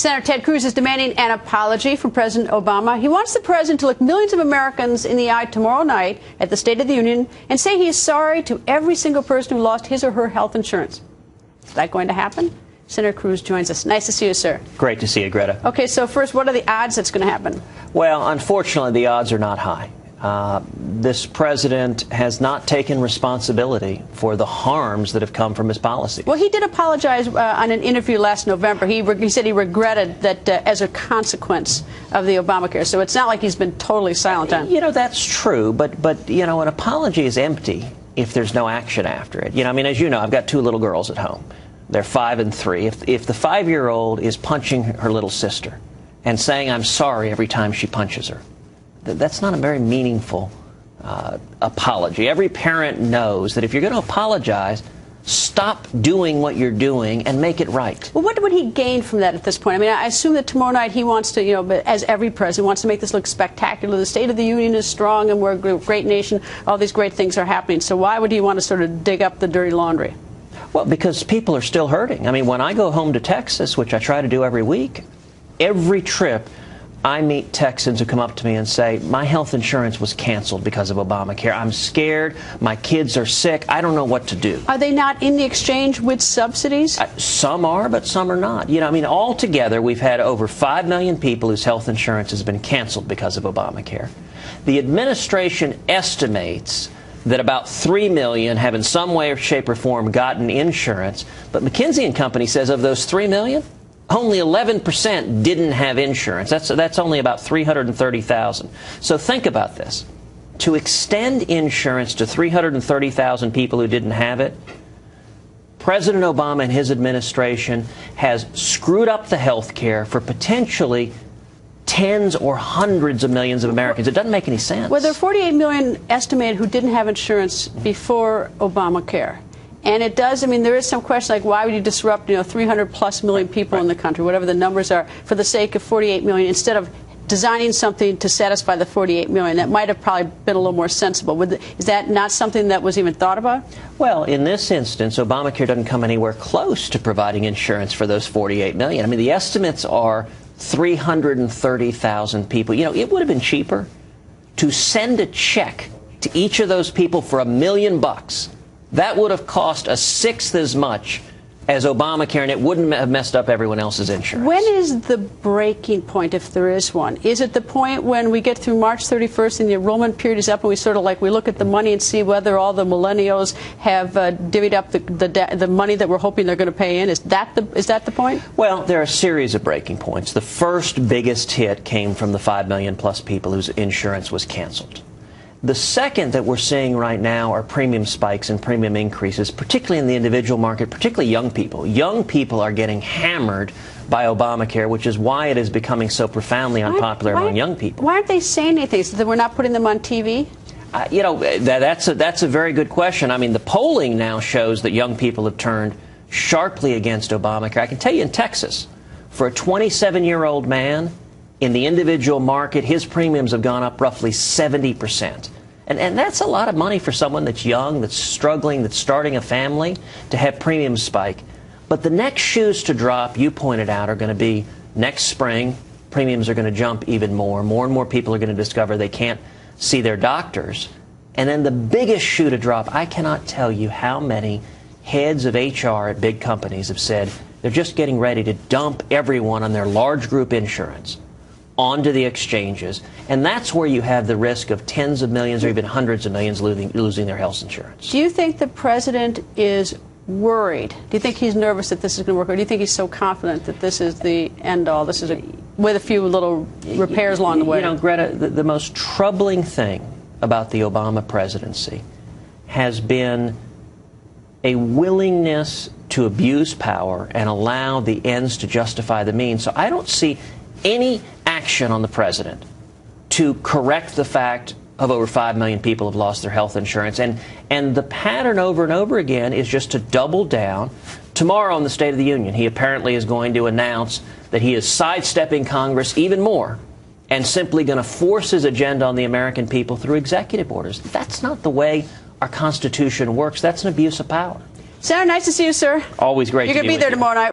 Senator Ted Cruz is demanding an apology from President Obama. He wants the president to look millions of Americans in the eye tomorrow night at the State of the Union and say he is sorry to every single person who lost his or her health insurance. Is that going to happen? Senator Cruz joins us. Nice to see you, sir. Great to see you, Greta. Okay, so first, what are the odds that's going to happen? Well, unfortunately, the odds are not high. This president has not taken responsibility for the harms that have come from his policies. Well, he did apologize on an interview last November. He said he regretted that as a consequence of the Obamacare. So it's not like he's been totally silent on it. You know, that's true. But you know, an apology is empty if there's no action after it. You know, I mean, as you know, I've got two little girls at home. They're 5 and 3. If the 5-year-old is punching her little sister and saying, "I'm sorry," every time she punches her, that's not a very meaningful apology. Every parent knows that if you're going to apologize, stop doing what you're doing and make it right. Well, what would he gain from that at this point? I mean, I assume that tomorrow night he wants to, as every president, wants to make this look spectacular. The State of the Union is strong and we're a great nation. All these great things are happening. So why would he want to sort of dig up the dirty laundry? Well, because people are still hurting. I mean, when I go home to Texas, which I try to do every week, every trip, I meet Texans who come up to me and say, "My health insurance was canceled because of Obamacare. I'm scared. My kids are sick. I don't know what to do." Are they not in the exchange with subsidies? Some are, but some are not. You know, I mean, altogether, we've had over 5 million people whose health insurance has been canceled because of Obamacare. The administration estimates that about 3 million have in some way or shape or form gotten insurance. But McKinsey & Company says of those 3 million, only 11% didn't have insurance. That's only about 330,000. So think about this. To extend insurance to 330,000 people who didn't have it, President Obama and his administration has screwed up the health care for potentially tens or hundreds of millions of Americans. It doesn't make any sense. Well, there are 48 million estimated who didn't have insurance before Obamacare. And it does, I mean, there is some question like why would you disrupt, 300+ million people in the country, whatever the numbers are, for the sake of 48 million, instead of designing something to satisfy the 48 million. That might have probably been a little more sensible. Is that not something that was even thought about? Well, in this instance, Obamacare doesn't come anywhere close to providing insurance for those 48 million. I mean, the estimates are 330,000 people. You know, it would have been cheaper to send a check to each of those people for $1 million. That would have cost 1/6 as much as Obamacare, and it wouldn't have messed up everyone else's insurance. When is the breaking point, if there is one? Is it the point when we get through March 31st and the enrollment period is up and we sort of like we look at the money and see whether all the millennials have divvied up the money that we're hoping they're going to pay in? Is that the point? Well, there are a series of breaking points. The first biggest hit came from the 5 million plus people whose insurance was canceled. The second that we're seeing right now are premium spikes and premium increases, particularly in the individual market, particularly young people. Young people are getting hammered by Obamacare, which is why it is becoming so profoundly unpopular among young people. Why aren't they saying anything? So that we're not putting them on TV? You know, that's a very good question. I mean, the polling now shows that young people have turned sharply against Obamacare. I can tell you in Texas, for a 27-year-old man, in the individual market, his premiums have gone up roughly 70%. And that's a lot of money for someone that's young, that's struggling, that's starting a family, to have premiums spike. But the next shoes to drop, you pointed out, are going to be next spring. Premiums are going to jump even more. More and more people are going to discover they can't see their doctors. And then the biggest shoe to drop, I cannot tell you how many heads of HR at big companies have said they're just getting ready to dump everyone on their large group insurance onto the exchanges, and that's where you have the risk of tens of millions or even hundreds of millions losing their health insurance. Do you think the president is worried? Do you think he's nervous that this is going to work, or do you think he's so confident that this is the end-all, this is with a few little repairs along the way? You know, Greta, the most troubling thing about the Obama presidency has been a willingness to abuse power and allow the ends to justify the means. So I don't see any action on the president to correct the fact of over 5 million people have lost their health insurance. And the pattern over and over again is just to double down. Tomorrow on the State of the Union, he apparently is going to announce that he is sidestepping Congress even more and simply going to force his agenda on the American people through executive orders. That's not the way our Constitution works. That's an abuse of power. Senator, nice to see you, sir. Always great to be with you. You're going to be there tomorrow night.